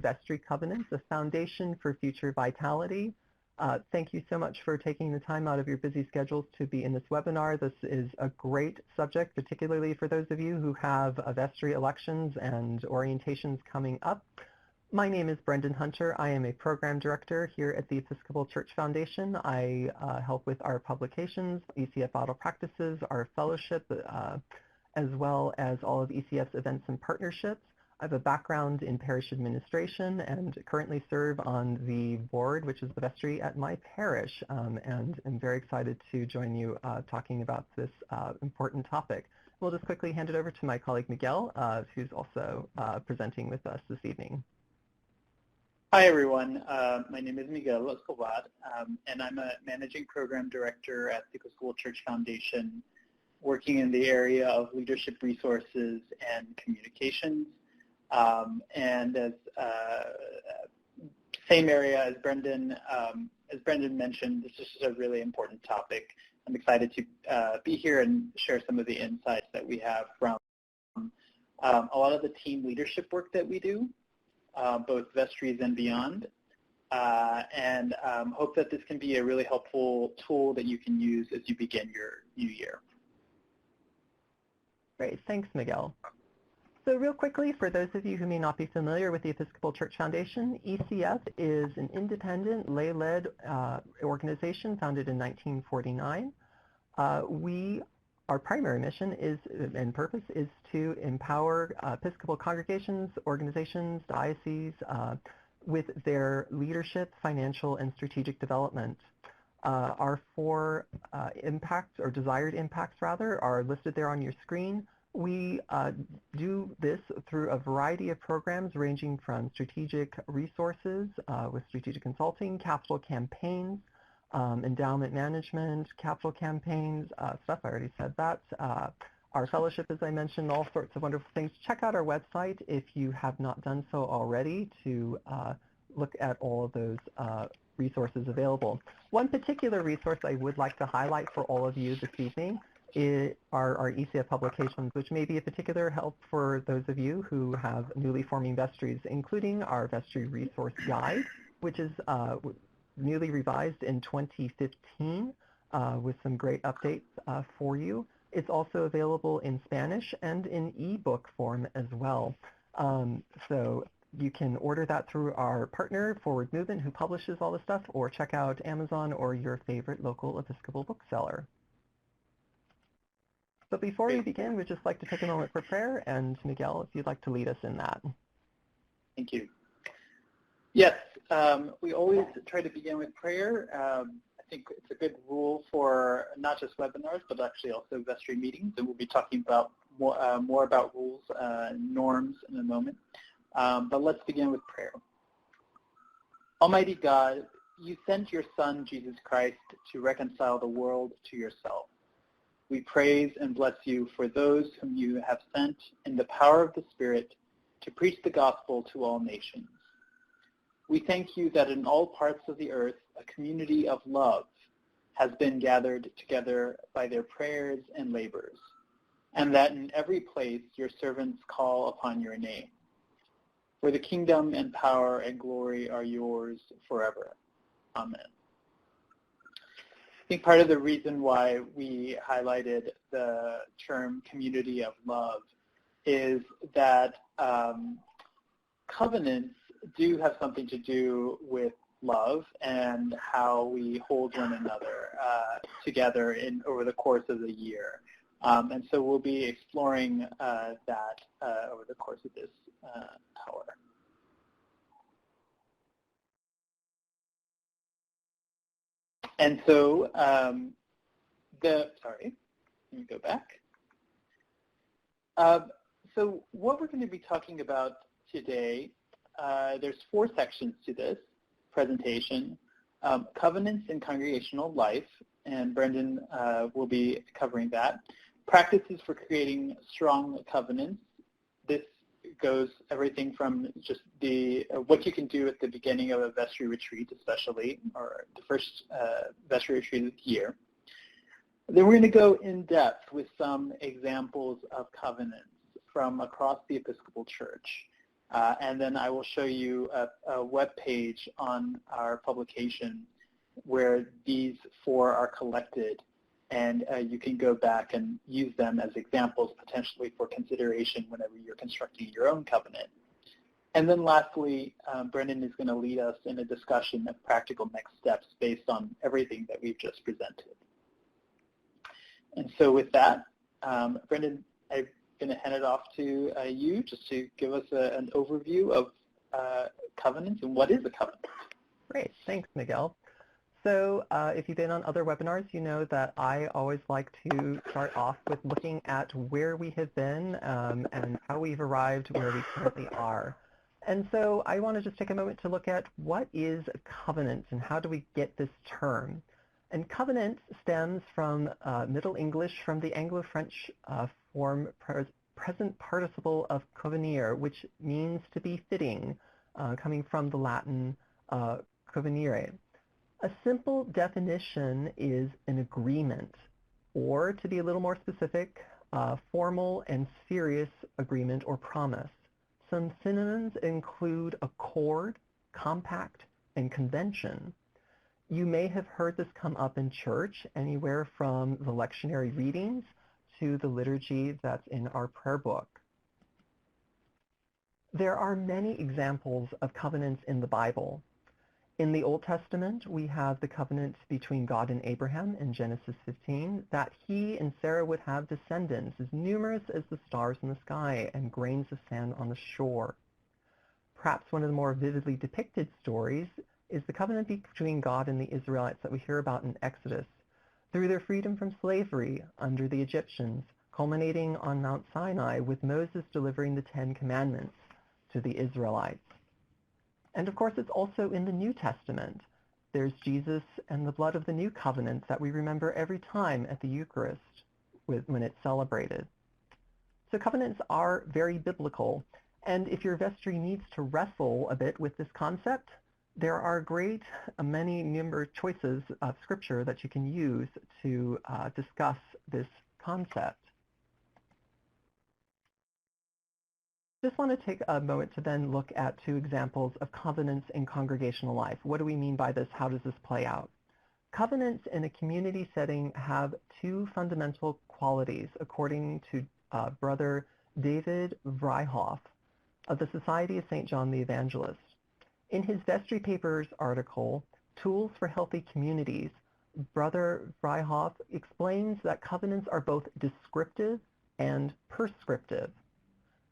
Vestry Covenants, a foundation for future vitality. Thank you so much for taking the time out of your busy schedules to be in this webinar. This is a great subject, particularly for those of you who have vestry elections and orientations coming up. My name is Brendan Hunter. I am a program director here at the Episcopal Church Foundation. I help with our publications, ECF Auto Practices, our fellowship, as well as all of ECF's events and partnerships. I have a background in parish administration and currently serve on the board, which is the vestry at my parish, and I'm very excited to join you talking about this important topic. We'll just quickly hand it over to my colleague Miguel, who's also presenting with us this evening. Hi, everyone. My name is Miguel Escobar, and I'm a managing program director at the Episcopal Church Foundation, working in the area of leadership resources and communications. And as same area as Brendan mentioned, this is a really important topic. I'm excited to be here and share some of the insights that we have from a lot of the team leadership work that we do. Both vestries and beyond, and hope that this can be a really helpful tool that you can use as you begin your new year. Great, thanks Miguel. So real quickly, for those of you who may not be familiar with the Episcopal Church Foundation, ECF is an independent, lay-led organization founded in 1949. Our primary mission and purpose is to empower Episcopal congregations, organizations, dioceses with their leadership, financial, and strategic development. Our four impacts, or desired impacts rather, are listed there on your screen. We do this through a variety of programs ranging from strategic resources with strategic consulting, capital campaigns, endowment management, capital campaigns, stuff, I already said that. Our fellowship, as I mentioned, all sorts of wonderful things. Check out our website if you have not done so already to look at all of those resources available. One particular resource I would like to highlight for all of you this evening are our ECF publications, which may be a particular help for those of you who have newly forming vestries, including our Vestry Resource Guide, which is newly revised in 2015 with some great updates for you. It's also available in Spanish and in ebook form as well. So you can order that through our partner, Forward Movement, who publishes all this stuff, or check out Amazon or your favorite local Episcopal bookseller. So before we begin, we'd just like to take a moment for prayer, and Miguel, if you'd like to lead us in that. Thank you. Yes, we always try to begin with prayer. I think it's a good rule for not just webinars, but actually also vestry meetings, and we'll be talking about more about rules and norms in a moment. But let's begin with prayer. Almighty God, you sent your Son, Jesus Christ, to reconcile the world to yourself. We praise and bless you for those whom you have sent in the power of the Spirit to preach the gospel to all nations. We thank you that in all parts of the earth, a community of love has been gathered together by their prayers and labors, and that in every place your servants call upon your name. For the kingdom and power and glory are yours forever. Amen. I think part of the reason why we highlighted the term community of love is that covenants do have something to do with love and how we hold one another together over the course of the year. And so we'll be exploring that over the course of this hour. And so sorry, let me go back. So what we're going to be talking about today, there's four sections to this presentation. Covenants in congregational life, and Brendan will be covering that. Practices for creating strong covenants. This goes everything from just what you can do at the beginning of a vestry retreat, especially, or the first vestry retreat of the year. Then we're going to go in depth with some examples of covenants from across the Episcopal Church. And then I will show you a web page on our publication where these 4 are collected, and you can go back and use them as examples potentially for consideration whenever you're constructing your own covenant. And then lastly, Brendan is going to lead us in a discussion of practical next steps based on everything that we've just presented. And so with that, Brendan, I'm going to hand it off to you just to give us an overview of covenants and what is a covenant. Great. Thanks, Miguel. So if you've been on other webinars, you know that I always like to start off with looking at where we have been and how we've arrived where we currently are. And so I want to just take a moment to look at what is a covenant and how do we get this term. And covenant stems from Middle English from the Anglo-French form present participle of convenire, which means to be fitting, coming from the Latin convenire. A simple definition is an agreement, or to be a little more specific, formal and serious agreement or promise. Some synonyms include accord, compact, and convention. You may have heard this come up in church, anywhere from the lectionary readings to the liturgy that's in our prayer book. There are many examples of covenants in the Bible. In the Old Testament, we have the covenant between God and Abraham in Genesis 15, that he and Sarah would have descendants as numerous as the stars in the sky and grains of sand on the shore. Perhaps one of the more vividly depicted stories is the covenant between God and the Israelites that we hear about in Exodus, through their freedom from slavery under the Egyptians, culminating on Mount Sinai with Moses delivering the 10 Commandments to the Israelites. And of course, it's also in the New Testament. There's Jesus and the blood of the new covenant that we remember every time at the Eucharist when it's celebrated. So covenants are very biblical. And if your vestry needs to wrestle a bit with this concept, there are many number of choices of scripture that you can use to discuss this concept. Just want to take a moment to then look at 2 examples of covenants in congregational life. What do we mean by this? How does this play out? Covenants in a community setting have 2 fundamental qualities, according to Brother David Vryhoff of the Society of St. John the Evangelist. In his Vestry Papers article, Tools for Healthy Communities, Brother Vryhoff explains that covenants are both descriptive and prescriptive.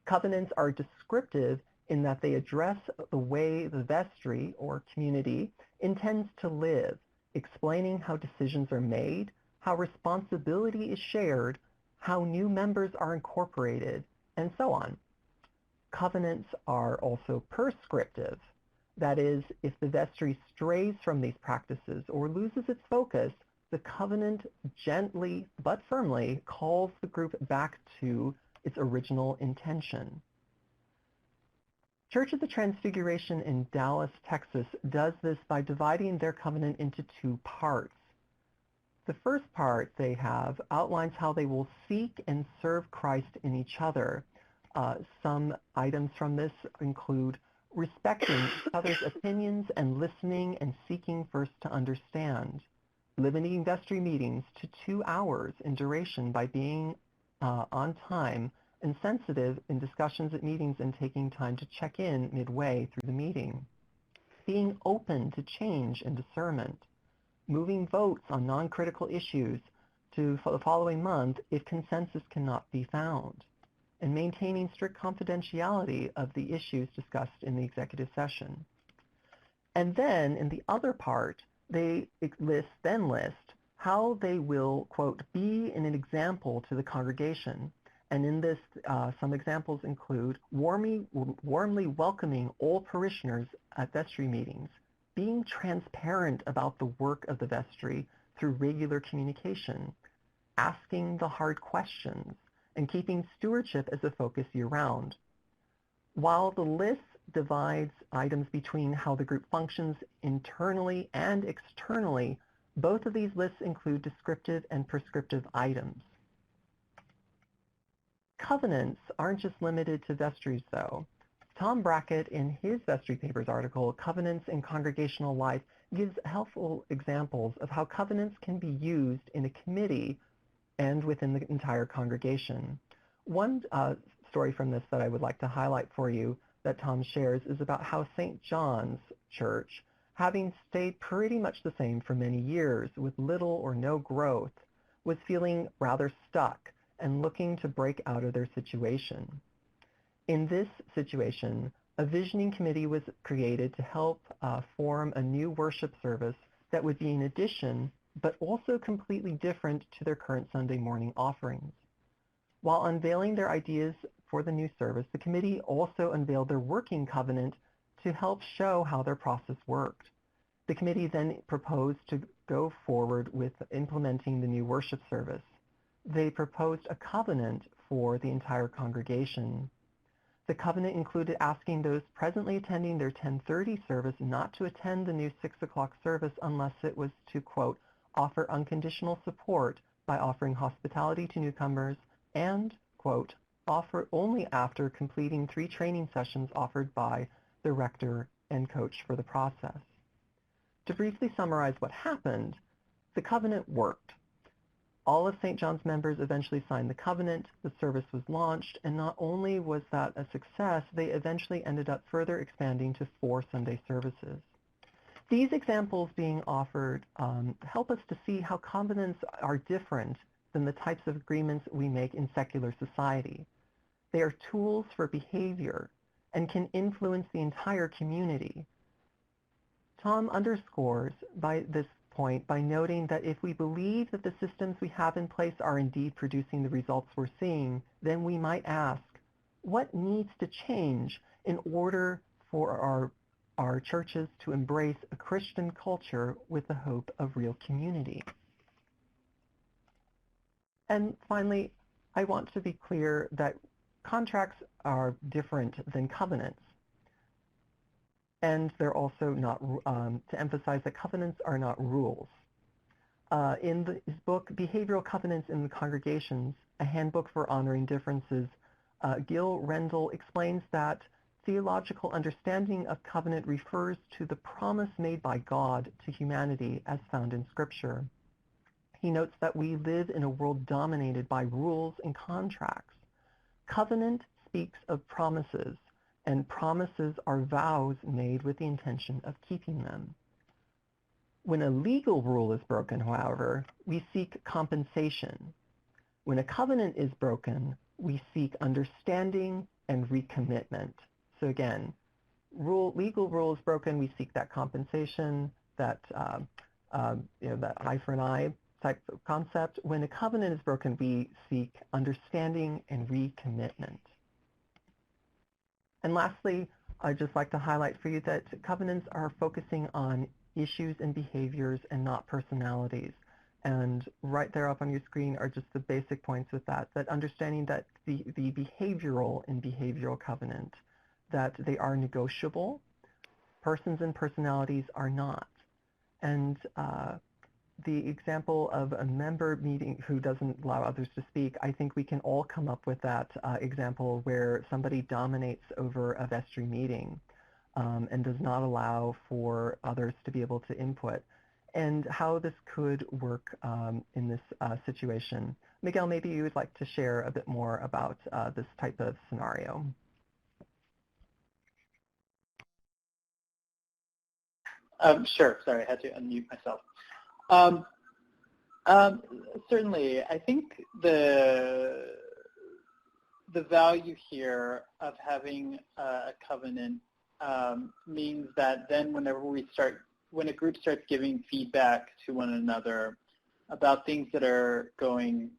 Covenants are descriptive in that they address the way the vestry or community intends to live, explaining how decisions are made, how responsibility is shared, how new members are incorporated, and so on. Covenants are also prescriptive. That is, if the vestry strays from these practices or loses its focus, the covenant gently but firmly calls the group back to its original intention. Church of the Transfiguration in Dallas, Texas does this by dividing their covenant into 2 parts. The first part they have outlines how they will seek and serve Christ in each other. Some items from this include respecting each other's opinions and listening and seeking first to understand, limiting vestry meetings to 2 hours in duration by being on time and sensitive in discussions at meetings and taking time to check in midway through the meeting, being open to change and discernment, moving votes on non-critical issues to the following month if consensus cannot be found, and maintaining strict confidentiality of the issues discussed in the executive session. And then in the other part, they list how they will, quote, be an example to the congregation. And in this, some examples include warmly welcoming all parishioners at vestry meetings, being transparent about the work of the vestry through regular communication, asking the hard questions, and keeping stewardship as a focus year-round. While the list divides items between how the group functions internally and externally, both of these lists include descriptive and prescriptive items. Covenants aren't just limited to vestries, though. Tom Brackett, in his Vestry Papers article, Covenants in Congregational Life, gives helpful examples of how covenants can be used in a committee and within the entire congregation. One story from this that I would like to highlight for you that Tom shares is about how St. John's Church, having stayed pretty much the same for many years with little or no growth, was feeling rather stuck and looking to break out of their situation. In this situation, a visioning committee was created to help form a new worship service that would be an addition, but also completely different to their current Sunday morning offerings. While unveiling their ideas for the new service, the committee also unveiled their working covenant to help show how their process worked. The committee then proposed to go forward with implementing the new worship service. They proposed a covenant for the entire congregation. The covenant included asking those presently attending their 10:30 service not to attend the new 6 o'clock service unless it was to, quote, offer unconditional support by offering hospitality to newcomers and, quote, offer only after completing 3 training sessions offered by the rector and coach for the process. To briefly summarize what happened, the covenant worked. All of St. John's members eventually signed the covenant, the service was launched, and not only was that a success, they eventually ended up further expanding to 4 Sunday services. These examples being offered help us to see how covenants are different than the types of agreements we make in secular society. They are tools for behavior and can influence the entire community. Tom underscores by this point by noting that if we believe that the systems we have in place are indeed producing the results we're seeing, then we might ask, what needs to change in order for our churches to embrace a Christian culture with the hope of real community? And finally, I want to be clear that contracts are different than covenants. And they're also not, to emphasize that covenants are not rules. In his book, Behavioral Covenants in the Congregations, a handbook for honoring differences, Gil Rendell explains that theological understanding of covenant refers to the promise made by God to humanity as found in Scripture. He notes that we live in a world dominated by rules and contracts. Covenant speaks of promises, and promises are vows made with the intention of keeping them. When a legal rule is broken, however, we seek compensation. When a covenant is broken, we seek understanding and recommitment. So again, legal rule is broken, we seek that compensation, that that eye for an eye type of concept. When a covenant is broken, we seek understanding and recommitment. And lastly, I'd just like to highlight for you that covenants are focusing on issues and behaviors and not personalities. And right there up on your screen are just the basic points with that understanding that the behavioral and behavioral covenant, that they are negotiable, persons and personalities are not. And the example of a member meeting who doesn't allow others to speak, I think we can all come up with that example where somebody dominates over a vestry meeting and does not allow for others to be able to input, and how this could work in this situation. Miguel, maybe you would like to share a bit more about this type of scenario. Sure. Sorry, I had to unmute myself. Certainly, I think the value here of having a covenant means that then when a group starts giving feedback to one another about things that are going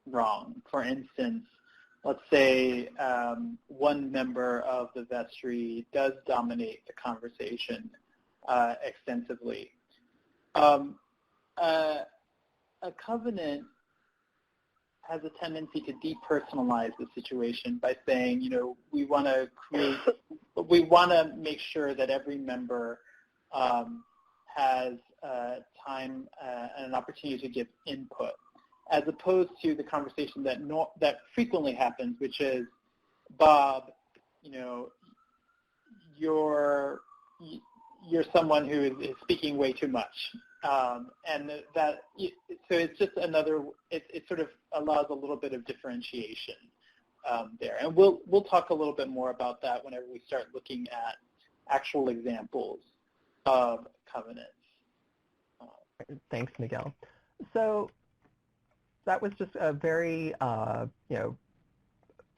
wrong, for instance, let's say one member of the vestry does dominate the conversation extensively. A covenant has a tendency to depersonalize the situation by saying, we want to make sure that every member has time and an opportunity to give input, as opposed to the conversation that frequently happens, which is, Bob, you're someone who is speaking way too much. And that, so it's just another, it sort of allows a little bit of differentiation there. And we'll talk a little bit more about that whenever we start looking at actual examples of covenants. Thanks, Miguel. So that was just a very,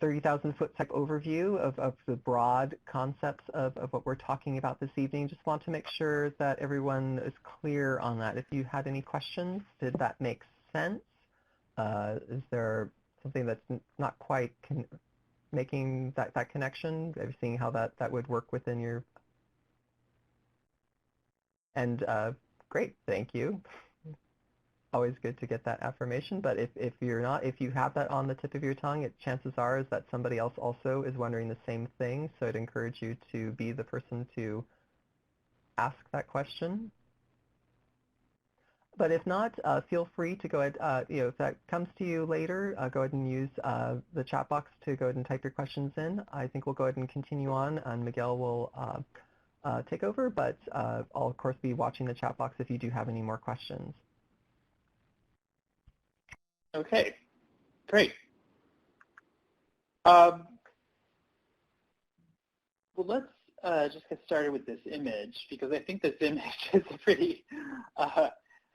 30,000-foot type overview of the broad concepts of what we're talking about this evening. Just want to make sure that everyone is clear on that. If you had any questions, did that make sense? Is there something that's not quite making that connection? Are you seeing how that would work within your... And great, thank you. Always good to get that affirmation, but if you have that on the tip of your tongue, chances are is that somebody else also is wondering the same thing, so I'd encourage you to be the person to ask that question. But if not, feel free to go ahead, if that comes to you later, go ahead and use the chat box to go ahead and type your questions in. I think we'll go ahead and continue on, and Miguel will take over, but I'll of course be watching the chat box if you do have any more questions. Okay, great. Well, let's just get started with this image, because I think this image is a pretty, I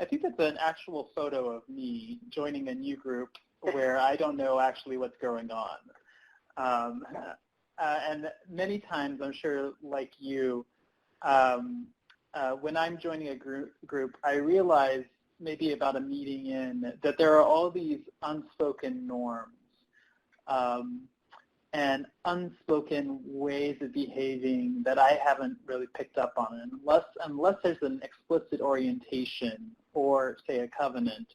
think that's an actual photo of me joining a new group where I don't know actually what's going on. And many times, I'm sure like you, when I'm joining a group, I realize maybe about a meeting in that there are all these unspoken norms and unspoken ways of behaving that I haven't really picked up on. And unless there's an explicit orientation or, say, a covenant,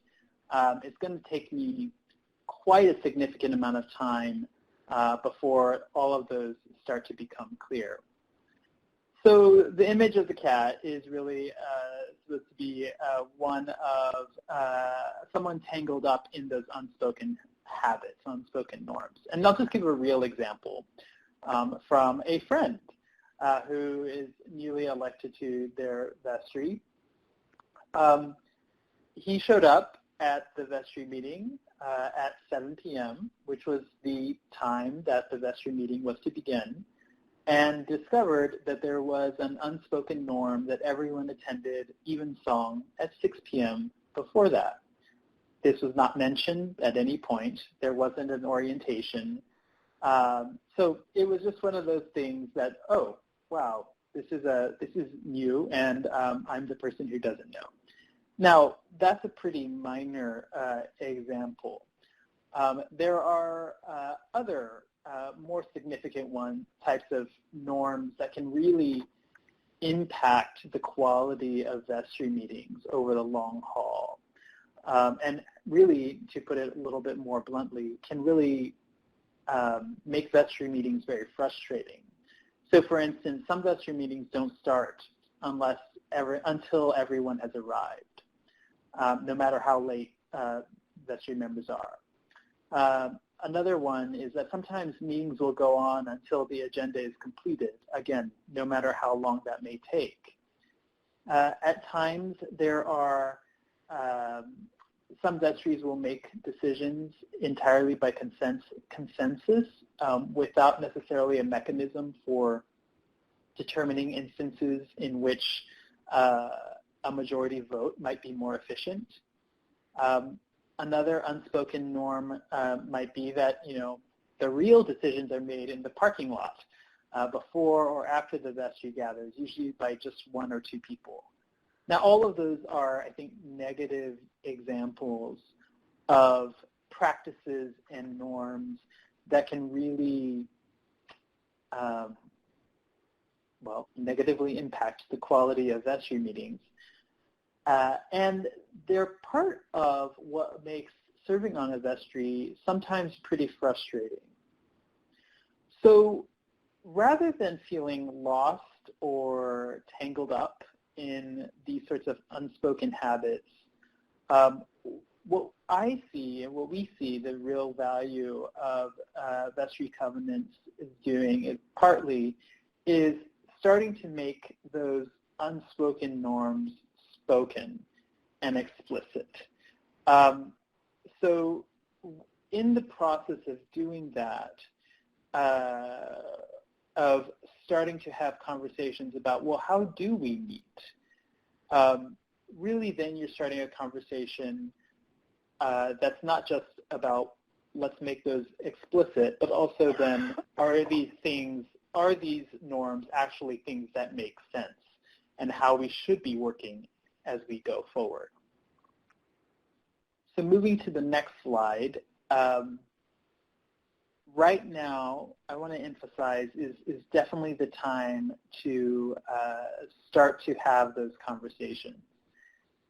it's going to take me quite a significant amount of time before all of those start to become clear. So the image of the cat is really supposed to be one of someone tangled up in those unspoken habits, unspoken norms. And I'll just give a real example from a friend who is newly elected to their vestry. He showed up at the vestry meeting at 7 p.m., which was the time that the vestry meeting was to begin, and discovered that there was an unspoken norm that everyone attended evensong at 6 p.m. before that. This was not mentioned at any point. There wasn't an orientation. So it was just one of those things that, oh, wow, this is new, and I'm the person who doesn't know. Now, that's a pretty minor example. There are other more significant types of norms that can really impact the quality of vestry meetings over the long haul. And really, to put it a little bit more bluntly, can really make vestry meetings very frustrating. So for instance, some vestry meetings don't start until everyone has arrived, no matter how late vestry members are. Another one is that sometimes meetings will go on until the agenda is completed, again, no matter how long that may take. At times, there are some vestries will make decisions entirely by consensus without necessarily a mechanism for determining instances in which a majority vote might be more efficient. Another unspoken norm might be that, the real decisions are made in the parking lot before or after the vestry gathers, usually by just one or two people. Now, all of those are, I think, negative examples of practices and norms that can really, negatively impact the quality of vestry meetings. And they're part of what makes serving on a vestry sometimes pretty frustrating. So rather than feeling lost or tangled up in these sorts of unspoken habits, what I see and what we see the real value of vestry covenants is doing is partly starting to make those unspoken norms spoken and explicit. So in the process of doing that, of starting to have conversations about, well, how do we meet? Really then you're starting a conversation that's not just about let's make those explicit, but also then are these norms actually things that make sense and how we should be working as we go forward. So moving to the next slide, right now I want to emphasize is definitely the time to start to have those conversations.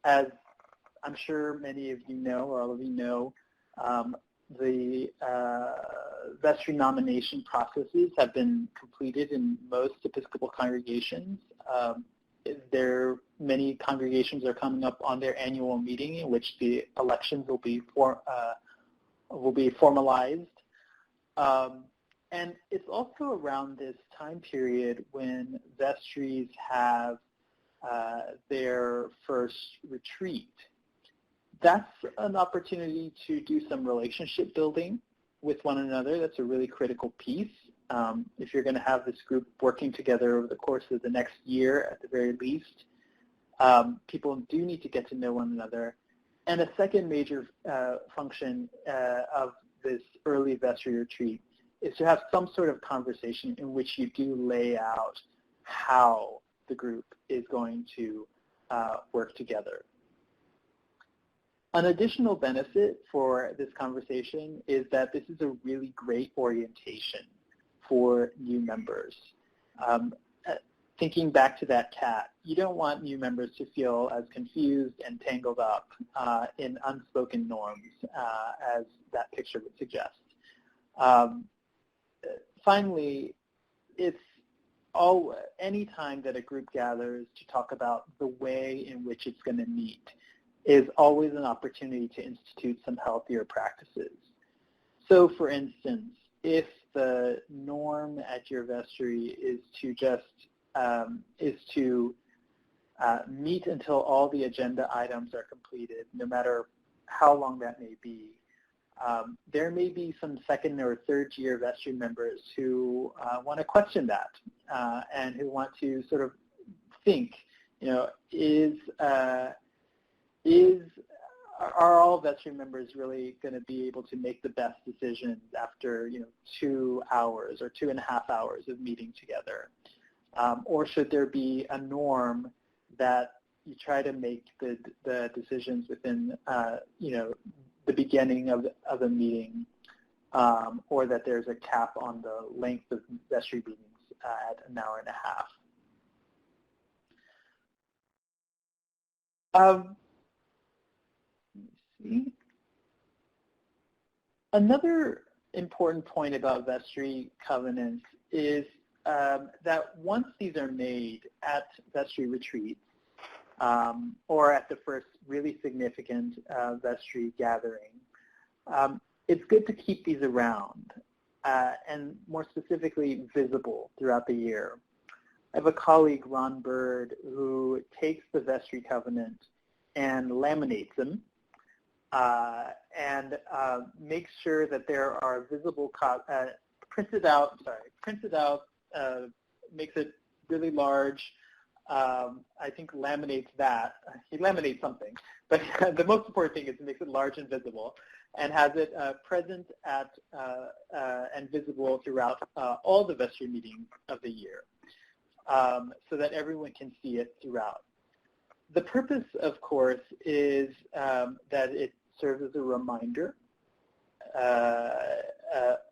As I'm sure many of you know, or all of you know, the vestry nomination processes have been completed in most Episcopal congregations. Many congregations are coming up on their annual meeting in which the elections will be formalized. And it's also around this time period when vestries have their first retreat. That's an opportunity to do some relationship building with one another. That's a really critical piece. If you're going to have this group working together over the course of the next year at the very least, people do need to get to know one another. And a second major function of this early vestry retreat is to have some sort of conversation in which you do lay out how the group is going to work together. An additional benefit for this conversation is that this is a really great orientation for new members. Thinking back to that cat, you don't want new members to feel as confused and tangled up in unspoken norms as that picture would suggest. Finally, it's any time that a group gathers to talk about the way in which it's going to meet is always an opportunity to institute some healthier practices. So for instance, if the norm at your vestry is to just meet until all the agenda items are completed, no matter how long that may be, there may be some second or third year vestry members who want to question that and who want to sort of think, are all vestry members really going to be able to make the best decisions after 2 hours or 2.5 hours of meeting together? Or should there be a norm that you try to make the decisions within the beginning of a meeting, or that there's a cap on the length of vestry meetings at 1.5 hours? Another important point about vestry covenants is that once these are made at vestry retreats or at the first really significant vestry gathering, it's good to keep these around and more specifically visible throughout the year. I have a colleague, Ron Bird, who takes the vestry covenant and laminates them and makes sure that there are visible, printed out, makes it really large. I think laminates that. He laminates something, but the most important thing is it makes it large and visible and has it present at and visible throughout all the vestry meetings of the year so that everyone can see it throughout. The purpose, of course, is that it serves as a reminder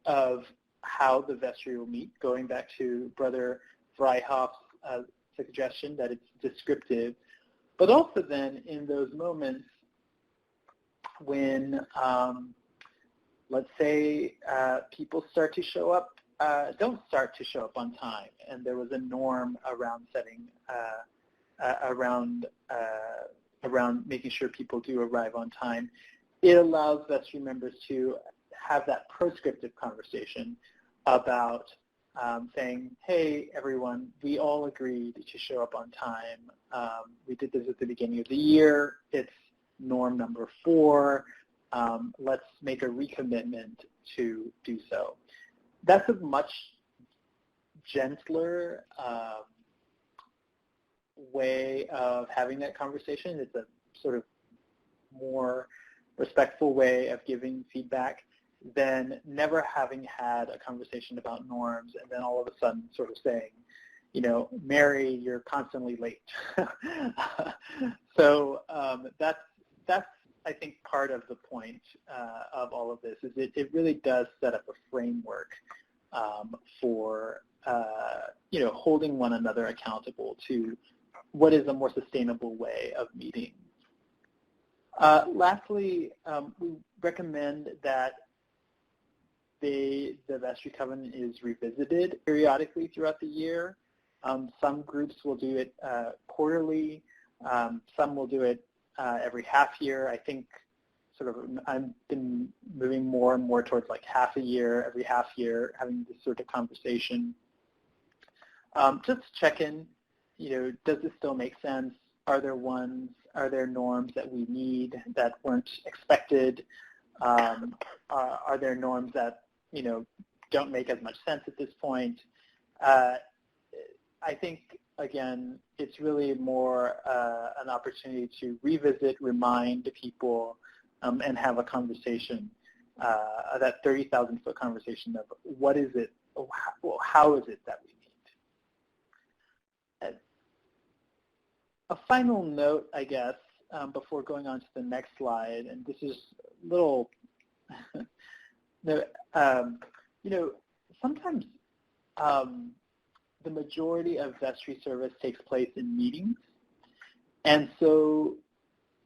of how the vestry will meet, going back to Brother Freihoff's suggestion that it's descriptive, but also then in those moments when, let's say, people start to show up, don't start to show up on time, and there was a norm around setting, around making sure people do arrive on time, it allows vestry members to have that proscriptive conversation about saying, hey, everyone, we all agreed to show up on time. We did this at the beginning of the year. It's norm number 4. Let's make a recommitment to do so. That's a much gentler way of having that conversation. It's a sort of more respectful way of giving feedback than never having had a conversation about norms and then all of a sudden sort of saying, you know, Mary, you're constantly late. So that's I think part of the point of all of this is it really does set up a framework for you know, holding one another accountable to what is a more sustainable way of meeting. Lastly, we recommend that the Vestry Covenant is revisited periodically throughout the year. Some groups will do it quarterly. Some will do it every half year. I think sort of I've been moving more and more towards like half a year, every half year, having this sort of conversation. Just check in, you know, does this still make sense? Are there norms that we need that weren't expected? Are there norms that, you know, don't make as much sense at this point? I think, again, it's really more an opportunity to revisit, remind people, and have a conversation, that 30,000-foot conversation of what is it, how is it that we need? A final note, I guess, before going on to the next slide, and this is a little, you know, sometimes the majority of vestry service takes place in meetings, and so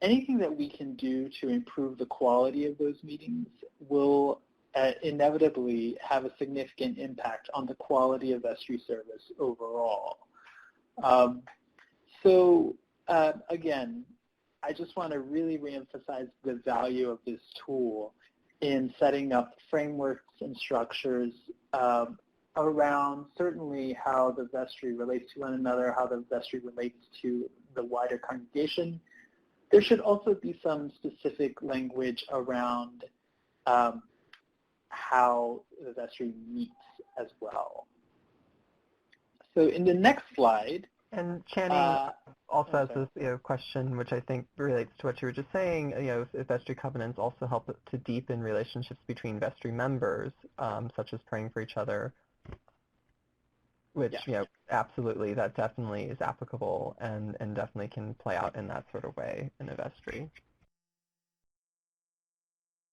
anything that we can do to improve the quality of those meetings will inevitably have a significant impact on the quality of vestry service overall. Again, I just want to really reemphasize the value of this tool in setting up frameworks and structures around certainly how the vestry relates to one another, how the vestry relates to the wider congregation. There should also be some specific language around how the vestry meets as well. So in the next slide, and Channing also has this question, which I think relates to what you were just saying. You know, if vestry covenants also help to deepen relationships between vestry members, such as praying for each other, which you know, absolutely, that definitely is applicable and definitely can play out in that sort of way in a vestry.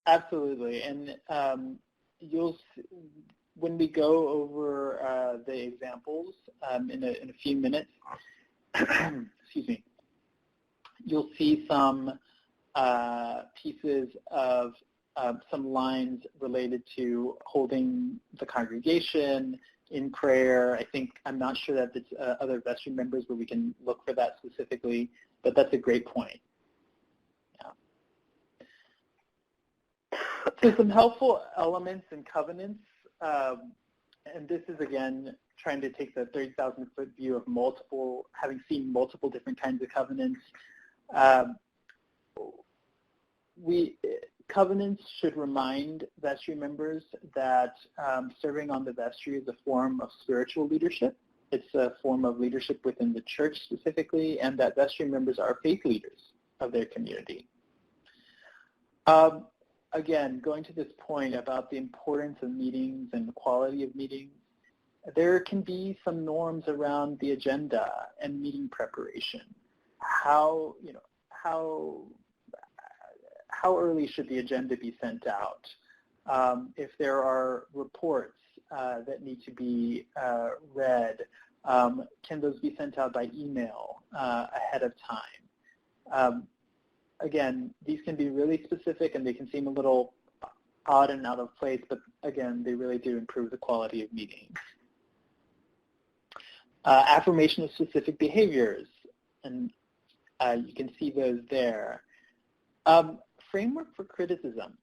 Absolutely, and you'll when we go over the examples in a few minutes, excuse me, you'll see some pieces of some lines related to holding the congregation in prayer. I'm not sure that it's other vestry members where we can look for that specifically, but that's a great point. Yeah. So some helpful elements and covenants, and this is, again, trying to take the 30,000-foot view of having seen multiple different kinds of covenants. Covenants should remind vestry members that serving on the vestry is a form of spiritual leadership. It's a form of leadership within the church specifically, and that vestry members are faith leaders of their community. Again, going to this point about the importance of meetings and the quality of meetings, there can be some norms around the agenda and meeting preparation. How early should the agenda be sent out? If there are reports that need to be read, can those be sent out by email ahead of time? Again, these can be really specific and they can seem a little odd and out of place, but again, they really do improve the quality of meetings. Affirmation of specific behaviors, and you can see those there. Framework for criticism.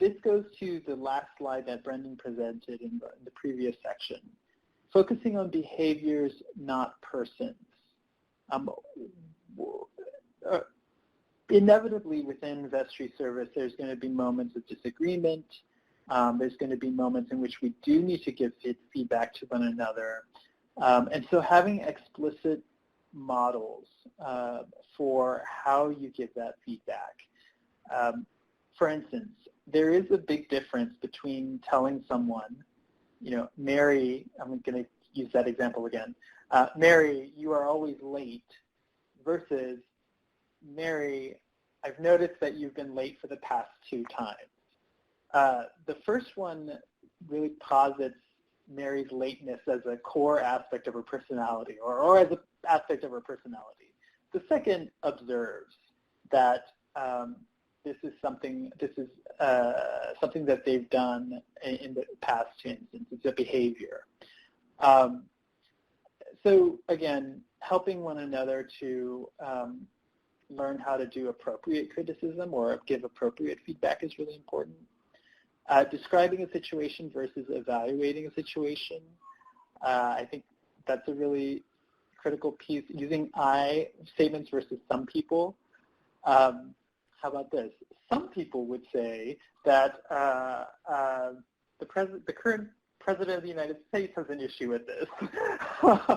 This goes to the last slide that Brendan presented in the previous section. focusing on behaviors, not persons. Inevitably within Vestry service, there's going to be moments of disagreement. There's going to be moments in which we do need to give feedback to one another. And so having explicit models for how you give that feedback. For instance, there is a big difference between telling someone, Mary, I'm going to use that example again, Mary, you are always late, versus, Mary, I've noticed that you've been late for the past 2 times. The first one really posits Mary's lateness as a core aspect of her personality, or as an aspect of her personality. The second observes that this is something that they've done in the past instance. It's a behavior. So again, helping one another to learn how to do appropriate criticism or give appropriate feedback is really important. Describing a situation versus evaluating a situation, I think that's a really critical piece. Using I statements versus some people. How about this? Some people would say that the current President of the United States has an issue with this,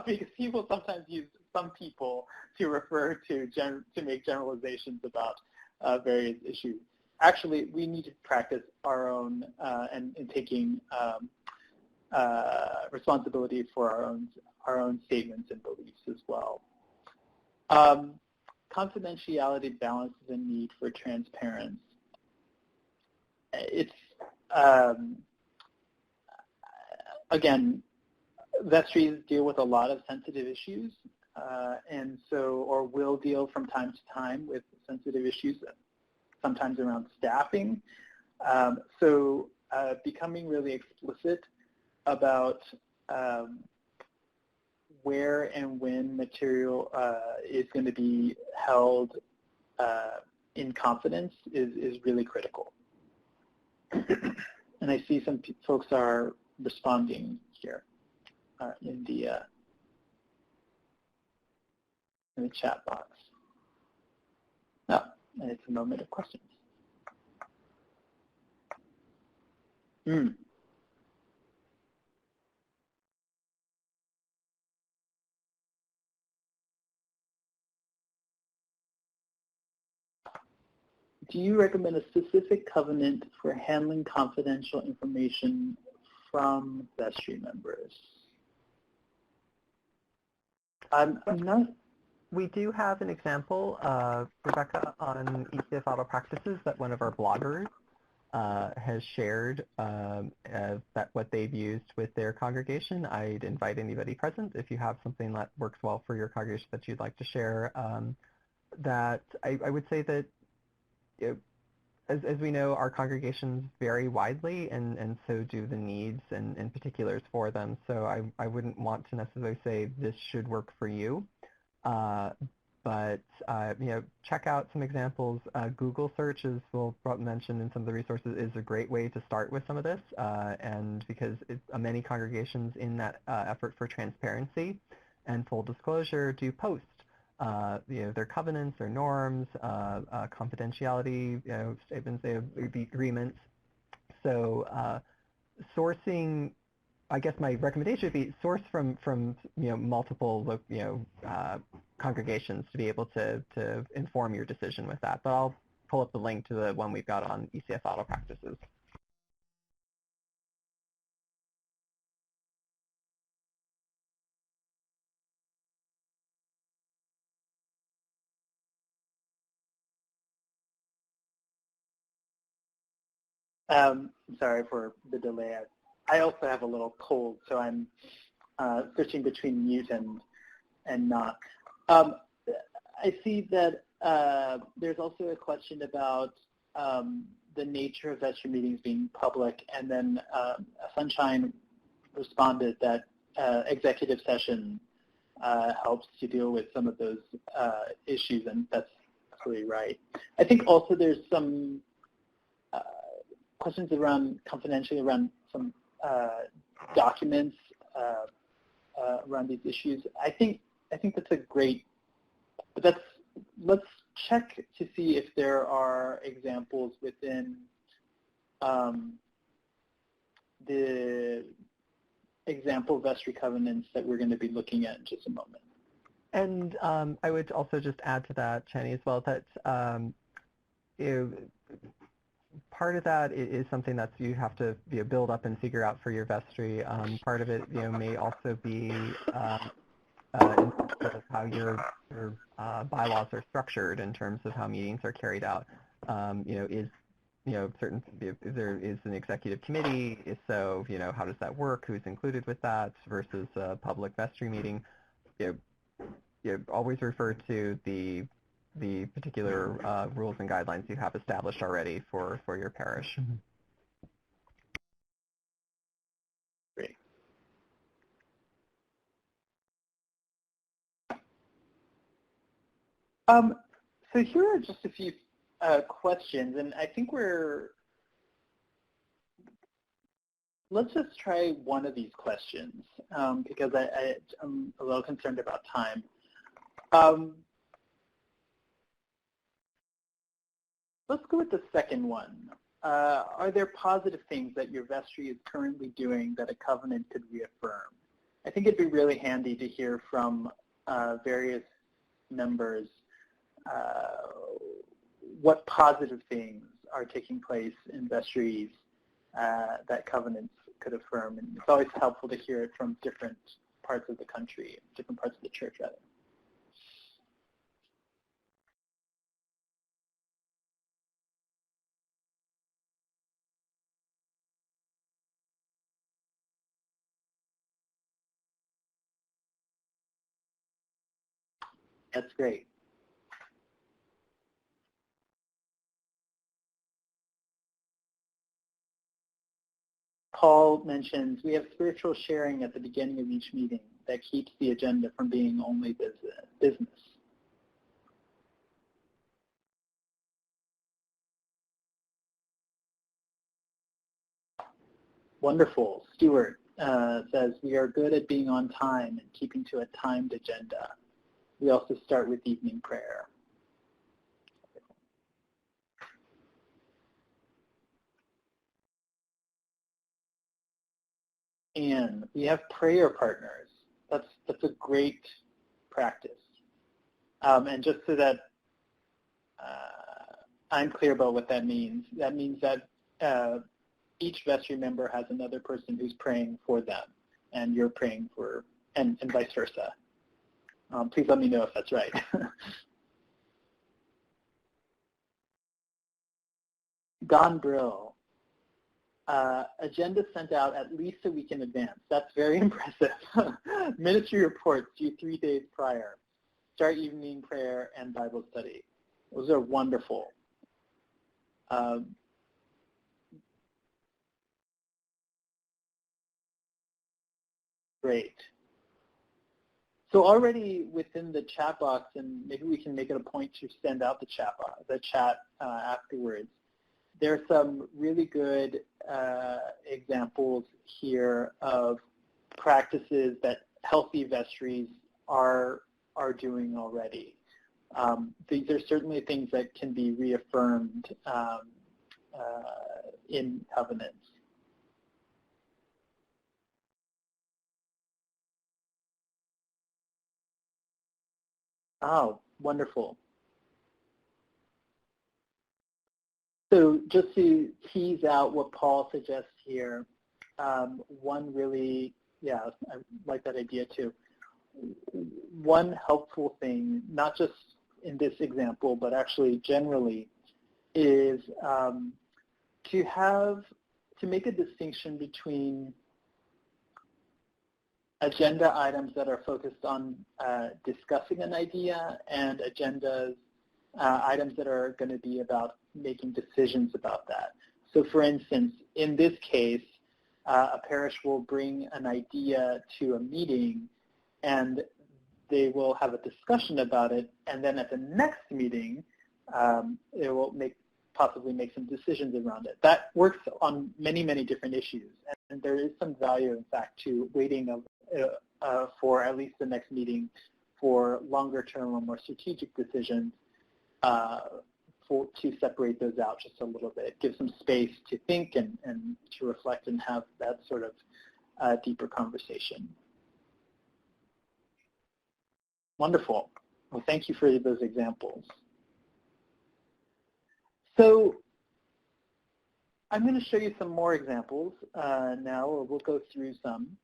because people sometimes use some people to refer to make generalizations about various issues. Actually, we need to practice our own and taking responsibility for our own statements and beliefs as well. Confidentiality balances the need for transparency. It's again, vestries deal with a lot of sensitive issues, and so, or will deal from time to time with sensitive issues, sometimes around staffing. So becoming really explicit about where and when material is going to be held in confidence is really critical. And I see some folks are responding here in the chat box. Oh, and it's a moment of questions. Do you recommend a specific covenant for handling confidential information from vestry members? I'm not. We do have an example, Rebecca, on ECF Auto Practices that one of our bloggers has shared that what they've used with their congregation. I'd invite anybody present, if you have something that works well for your congregation that you'd like to share, that I would say that as we know, our congregations vary widely, and so do the needs and particulars for them. So I wouldn't want to necessarily say this should work for you. But check out some examples. Google search, as we'll mention in some of the resources, is a great way to start with some of this, and because many congregations in that effort for transparency and full disclosure do post their covenants, their norms, confidentiality statements, the agreements. So sourcing, I guess my recommendation would be source from multiple congregations to be able to inform your decision with that. But I'll pull up the link to the one we've got on ECF Auto Practices. Sorry for the delay. I also have a little cold, so I'm switching between mute and not. I see that there's also a question about the nature of vestry meetings being public, and then Sunshine responded that executive session helps to deal with some of those issues, and that's absolutely right. I think also there's some questions around confidentiality around some documents around these issues. I think that's a great. But let's check to see if there are examples within the example Vestry covenants that we're going to be looking at in just a moment. And I would also just add to that, Chenny, as well, that part of that is something that you have to build up and figure out for your vestry. Part of it may also be in terms of how your bylaws are structured in terms of how meetings are carried out. Is certain, if there is an executive committee, if so, how does that work? Who's included with that versus a public vestry meeting? Always refer to the particular rules and guidelines you have established already for your parish. Great. So here are just a few questions, and I think let's just try one of these questions because I'm a little concerned about time. Let's go with the second one. Are there positive things that your vestry is currently doing that a covenant could reaffirm? I think it'd be really handy to hear from various members what positive things are taking place in vestries that covenants could affirm. And it's always helpful to hear it from different parts of the country, different parts of the church, rather. That's great. Paul mentions we have spiritual sharing at the beginning of each meeting that keeps the agenda from being only business. Wonderful. Stuart says we are good at being on time and keeping to a timed agenda. We also start with evening prayer. And we have prayer partners. That's a great practice. And just so that I'm clear about what that means that each vestry member has another person who's praying for them, and you're praying for, and vice versa. Please let me know if that's right. Don Brill. Agenda sent out at least a week in advance. That's very impressive. Ministry reports due 3 days prior. Start evening prayer and Bible study. Those are wonderful. Great. So already within the chat box, and maybe we can make it a point to send out the chat afterwards, there are some really good examples here of practices that healthy vestries are doing already. These are certainly things that can be reaffirmed in covenants. Oh, wonderful. So just to tease out what Paul suggests here, one really, I like that idea too. One helpful thing, not just in this example, but actually generally, is to make a distinction between agenda items that are focused on discussing an idea and items that are going to be about making decisions about that. So for instance, in this case, a parish will bring an idea to a meeting and they will have a discussion about it, and then at the next meeting, they will possibly make some decisions around it. That works on many, many different issues, and there is some value, in fact, to waiting for at least the next meeting for longer term or more strategic decisions to separate those out just a little bit. It gives them space to think and to reflect and have that sort of deeper conversation. Wonderful. Well, thank you for those examples. So I'm going to show you some more examples now, or we'll go through some.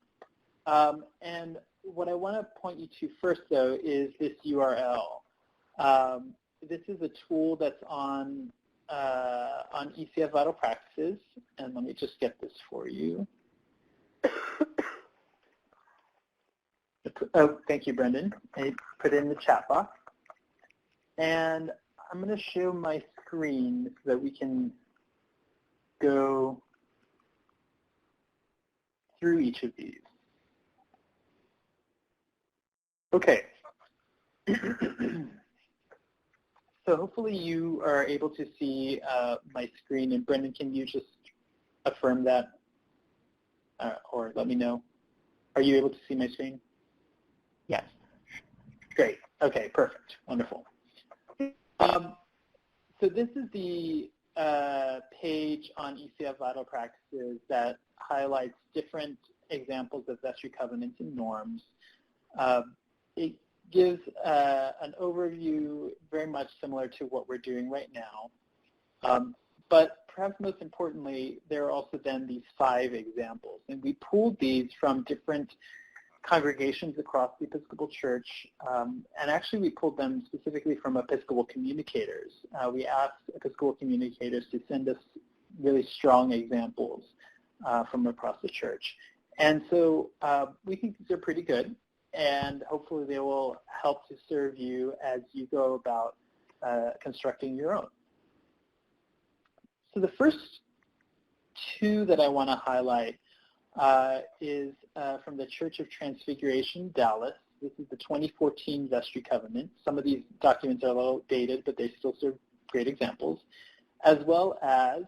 And what I want to point you to first, though, is this URL. This is a tool that's on ECF Vital Practices, and let me just get this for you. Oh, thank you, Brendan. I put it in the chat box. And I'm going to show my screen so that we can go through each of these. Okay. So hopefully you are able to see my screen. And Brendan, can you just affirm that or let me know? Are you able to see my screen? Yes. Great. Okay, perfect. Wonderful. So this is the page on ECF Vital Practices that highlights different examples of Vestry covenants and norms. It gives an overview very much similar to what we're doing right now. But perhaps most importantly, there are also then these 5 examples. And we pulled these from different congregations across the Episcopal Church, and actually we pulled them specifically from Episcopal communicators. We asked Episcopal communicators to send us really strong examples from across the church. And so we think these are pretty good, and hopefully they will help to serve you as you go about constructing your own. So the first 2 that I want to highlight is from the Church of Transfiguration, Dallas. This is the 2014 Vestry Covenant. Some of these documents are a little dated, but they still serve great examples, as well as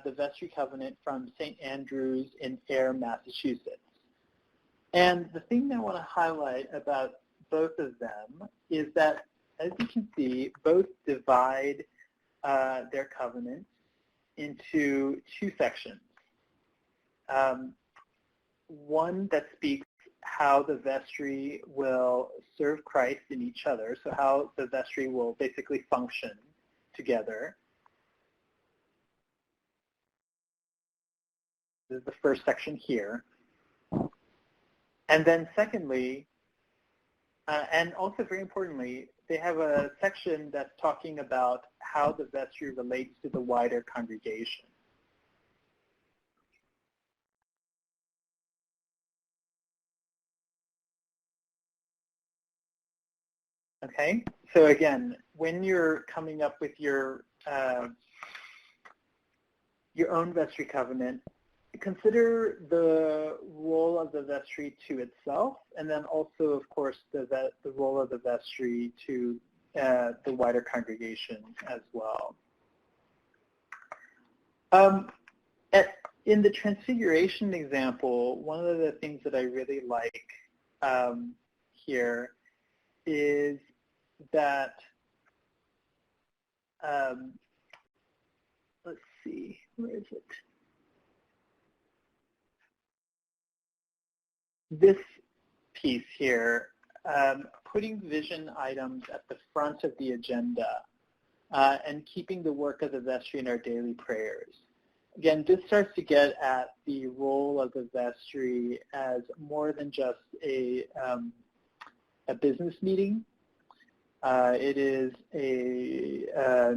the Vestry Covenant from St. Andrews in Ayer, Massachusetts. And the thing that I want to highlight about both of them is that, as you can see, both divide their covenants into 2 sections. One that speaks how the vestry will serve Christ in each other, so how the vestry will basically function together. This is the first section here. And then secondly, and also very importantly, they have a section that's talking about how the vestry relates to the wider congregation. Okay, so again, when you're coming up with your own vestry covenant, consider the role of the vestry to itself, and then also, of course, the role of the vestry to the wider congregation as well. In the Transfiguration example, one of the things that I really like here is that, let's see, where is it? This piece here, putting vision items at the front of the agenda and keeping the work of the vestry in our daily prayers. Again, this starts to get at the role of the vestry as more than just a business meeting. It is a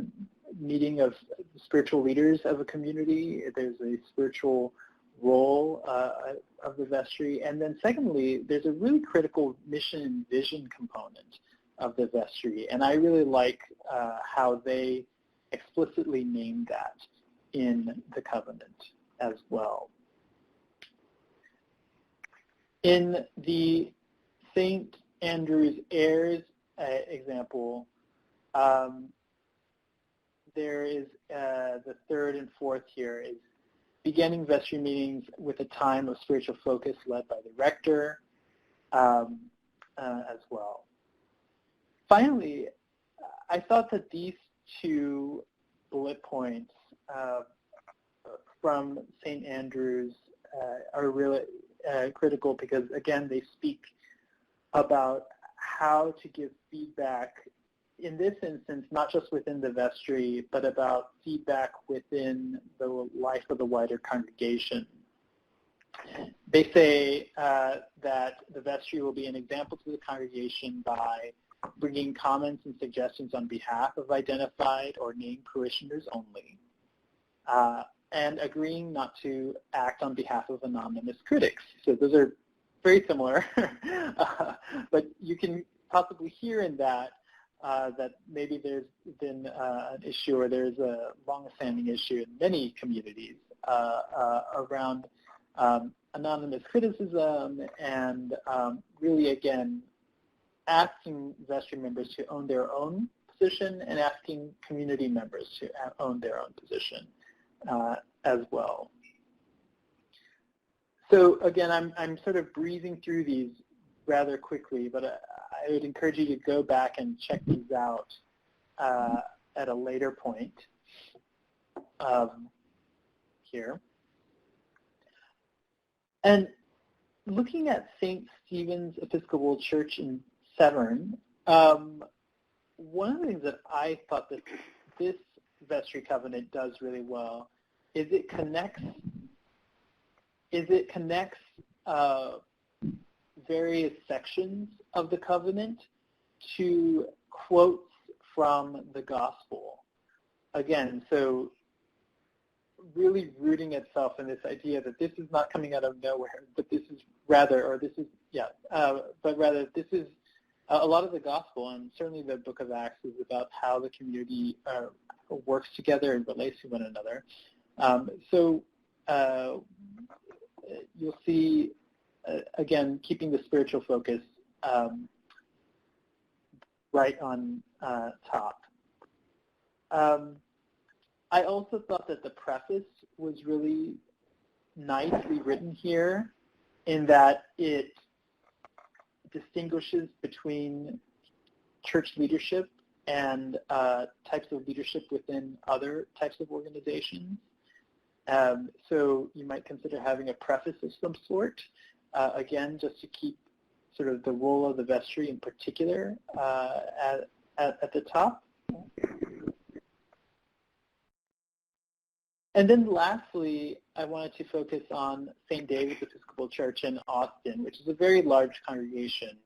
meeting of spiritual leaders of a community. There's a spiritual role of the vestry. And then secondly, there's a really critical mission and vision component of the vestry. And I really like how they explicitly name that in the covenant as well. In the St. Andrews Ayers example, there is the 3rd and 4th here is beginning vestry meetings with a time of spiritual focus led by the rector. as well. Finally, I thought that these two bullet points from St. Andrews are really critical because, again, they speak about how to give feedback, in this instance, not just within the vestry, but about feedback within the life of the wider congregation. They say that the vestry will be an example to the congregation by bringing comments and suggestions on behalf of identified or named parishioners only, and agreeing not to act on behalf of anonymous critics. So those are very similar, but you can possibly hear in that that maybe there's been an issue, or there's a long-standing issue in many communities around anonymous criticism, and really, again, asking vestry members to own their own position and asking community members to own their own position as well. So again, I'm sort of breezing through these rather quickly, but I would encourage you to go back and check these out at a later point here. And looking at St. Stephen's Episcopal Church in Severn, one of the things that I thought that this vestry covenant does really well is it connects various sections of the covenant to quotes from the gospel. Again, so really rooting itself in this idea that this is not coming out of nowhere, but this is rather, or this is, but rather this is a lot of the gospel, and certainly the book of Acts is about how the community works together and relates to one another. So you'll see, again, keeping the spiritual focus right on top. I also thought that the preface was really nicely written here, in that it distinguishes between church leadership and types of leadership within other types of organizations. So you might consider having a preface of some sort, again, just to keep sort of the role of the vestry in particular at the top. And then lastly, I wanted to focus on St. David's Episcopal Church in Austin, which is a very large congregation.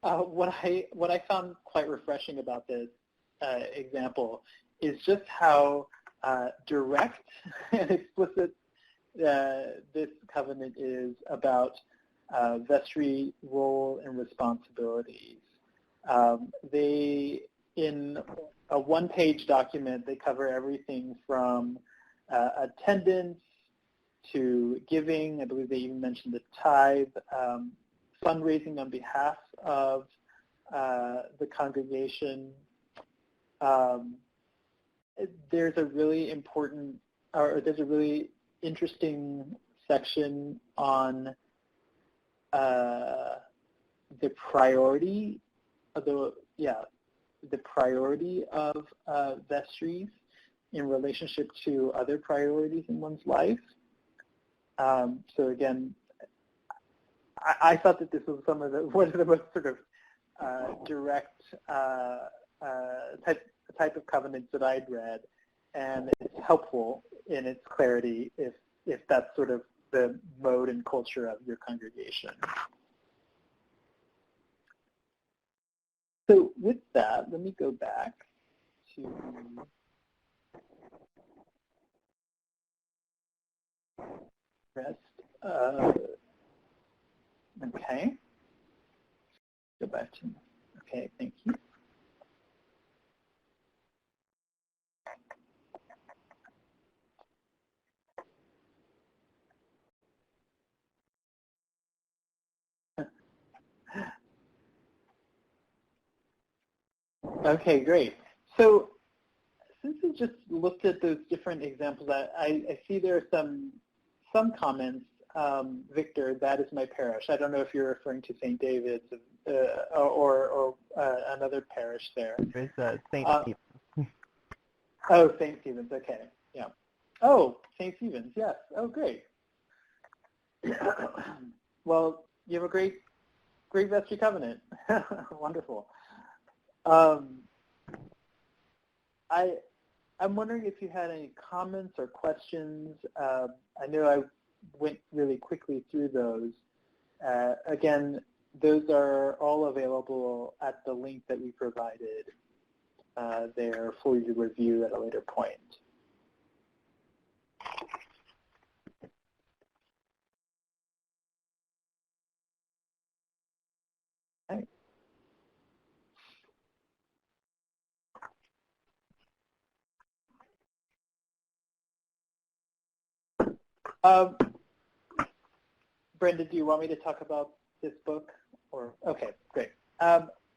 What I found quite refreshing about this example is just how direct and explicit this covenant is about vestry role and responsibilities. In a one-page document, they cover everything from attendance to giving. I believe they even mentioned the tithe, fundraising on behalf of the congregation. There's a really important, or there's a really interesting section on the priority of the priority of vestries in relationship to other priorities in one's life. So again, I thought that this was one of the most sort of direct type of covenants that I'd read, and it's helpful in its clarity if that's sort of the mode and culture of your congregation. So with that, let me go back to rest. Okay. Go back to, okay, thank you. Okay, great. So since we just looked at those different examples, I see there are some comments Victor, that is my parish. I don't know if you're referring to St. David's or another parish there. There's St. Stephen. Oh, St. Stephen's, okay, yeah. Oh, St. Stephen's, yes. Oh, great. Well, you have a great Vestry covenant. Wonderful. I'm wondering if you had any comments or questions. I know I went really quickly through those. Again, those are all available at the link that we provided there for you to review at a later point. Okay. Brenda, do you want me to talk about this book? Or okay, great.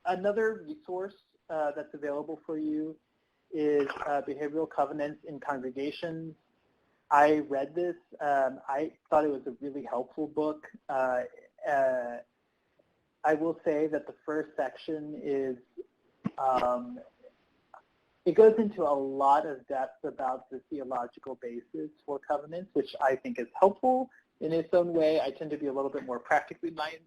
Another resource that's available for you is Behavioral Covenants in Congregations. I read this. I thought it was a really helpful book. I will say that the first section is, it goes into a lot of depth about the theological basis for covenants, which I think is helpful in its own way. I tend to be a little bit more practically minded.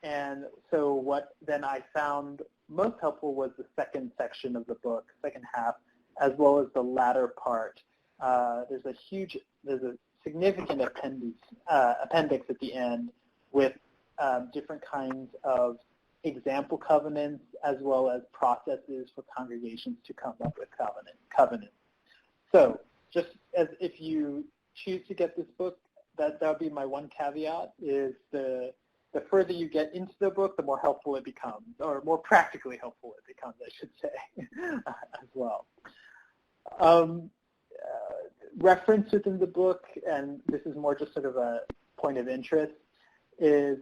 And so what then I found most helpful was the second section of the book, second half, as well as the latter part. There's a significant appendix at the end with different kinds of example covenants as well as processes for congregations to come up with covenants. So just as if you choose to get this book, that would be my one caveat, is the further you get into the book, the more helpful it becomes, or more practically helpful it becomes, I should say, as well. Reference within the book, and this is more just sort of a point of interest, is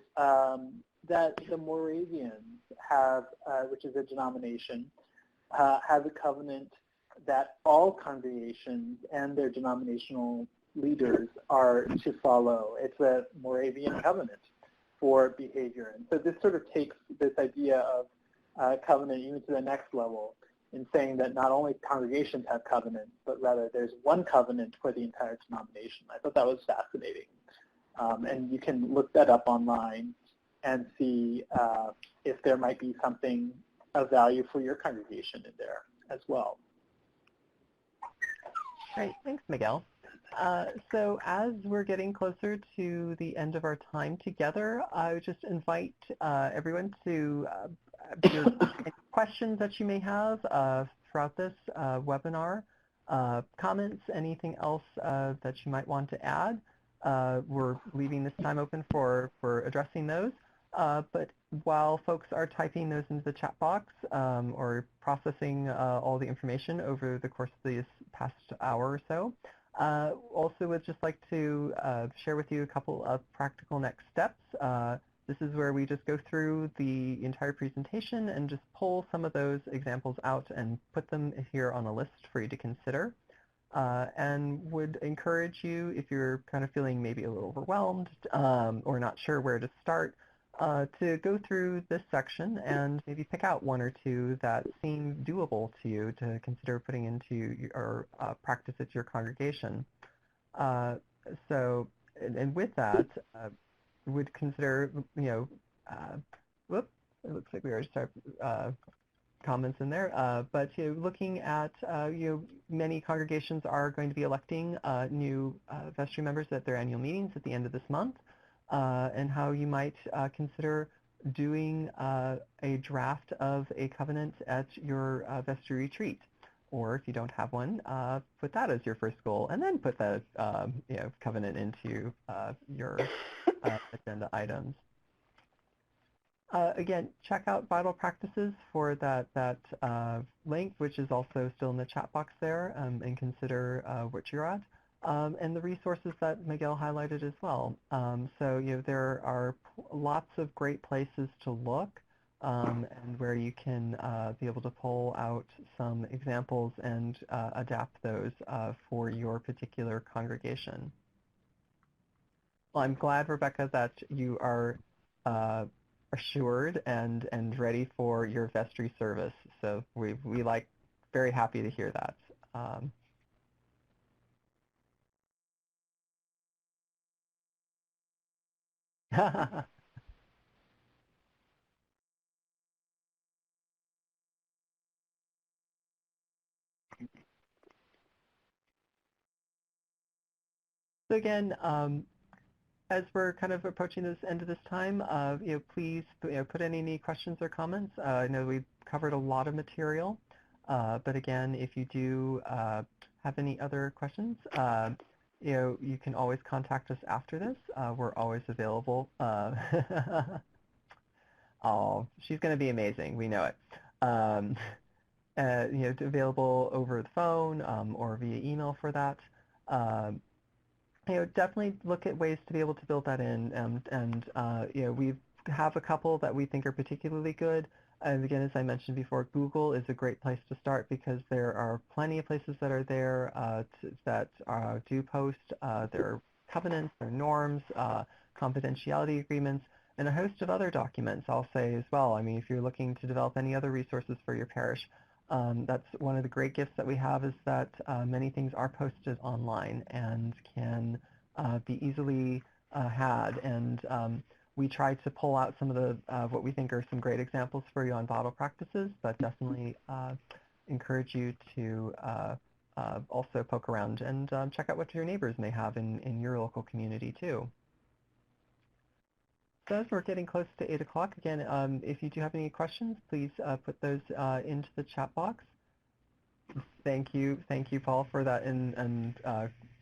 that the Moravians have, which is a denomination, has a covenant that all congregations and their denominational leaders are to follow. It's a Moravian covenant for behavior. And so this sort of takes this idea of covenant even to the next level in saying that not only congregations have covenants, but rather there's one covenant for the entire denomination. I thought that was fascinating. And you can look that up online and see if there might be something of value for your congregation in there as well. Great, thanks, Miguel. So as we're getting closer to the end of our time together, I would just invite everyone to any questions that you may have throughout this webinar, comments, anything else that you might want to add. We're leaving this time open for addressing those. But while folks are typing those into the chat box or processing all the information over the course of this past hour or so, also would just like to share with you a couple of practical next steps. This is where we just go through the entire presentation and just pull some of those examples out and put them here on a list for you to consider. And would encourage you, if you're kind of feeling maybe a little overwhelmed or not sure where to start, to go through this section and maybe pick out one or two that seem doable to you to consider putting into your practice at your congregation. So, and with that, would consider, whoop, it looks like we already started comments in there, but looking at, many congregations are going to be electing new vestry members at their annual meetings at the end of this month. And how you might consider doing a draft of a covenant at your vestry retreat. Or if you don't have one, put that as your first goal, and then put that covenant into your agenda items. Again, check out Vital Practices for that link, which is also still in the chat box there, and consider what you're at. And the resources that Miguel highlighted as well. So there are lots of great places to look and where you can be able to pull out some examples and adapt those for your particular congregation. Well, I'm glad, Rebecca, that you are assured and ready for your vestry service. So we like very happy to hear that. So again, as we're kind of approaching this end of this time, please put any questions or comments. I know we've covered a lot of material, but again, if you do have any other questions, you can always contact us after this. We're always available. Oh, she's going to be amazing. We know it. Um, available over the phone or via email for that. Um, definitely look at ways to be able to build that in. We have a couple that we think are particularly good. And again, as I mentioned before, Google is a great place to start because there are plenty of places that are there that do post their covenants, their norms, confidentiality agreements, and a host of other documents, I'll say as well. I mean, if you're looking to develop any other resources for your parish, that's one of the great gifts that we have is that many things are posted online and can be easily had. And we try to pull out some of the what we think are some great examples for you on bottle practices, but definitely encourage you to also poke around and check out what your neighbors may have in your local community too. So as we're getting close to 8 o'clock, again, if you do have any questions, please put those into the chat box. Thank you, Paul, for that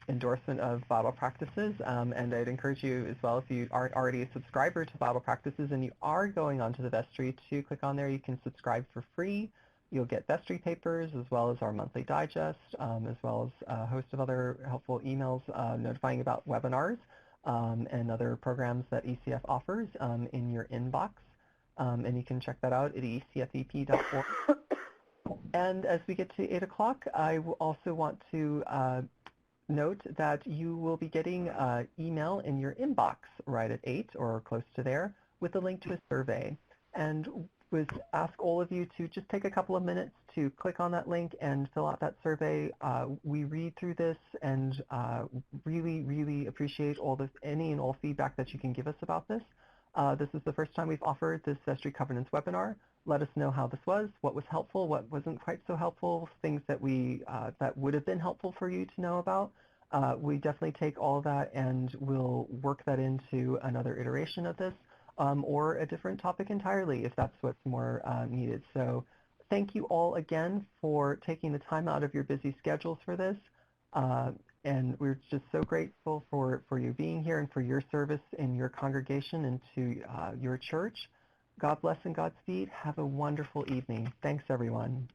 endorsement of Bible Practices. And I'd encourage you as well, if you aren't already a subscriber to Bible Practices and you are going onto the Vestry, to click on there. You can subscribe for free. You'll get Vestry papers as well as our monthly digest, as well as a host of other helpful emails notifying about webinars and other programs that ECF offers in your inbox. And you can check that out at ecfep.org. And as we get to 8 o'clock, I also want to note that you will be getting email in your inbox right at 8 or close to there with a link to a survey. And would ask all of you to just take a couple of minutes to click on that link and fill out that survey. We read through this and really, really appreciate any and all feedback that you can give us about this. This is the first time we've offered this Vestry Covenants webinar. Let us know how this was, what was helpful, what wasn't quite so helpful, things that that would have been helpful for you to know about. We definitely take all that and we'll work that into another iteration of this or a different topic entirely if that's what's more needed. So thank you all again for taking the time out of your busy schedules for this. And we're just so grateful for you being here and for your service in your congregation and to your church. God bless and Godspeed. Have a wonderful evening. Thanks, everyone.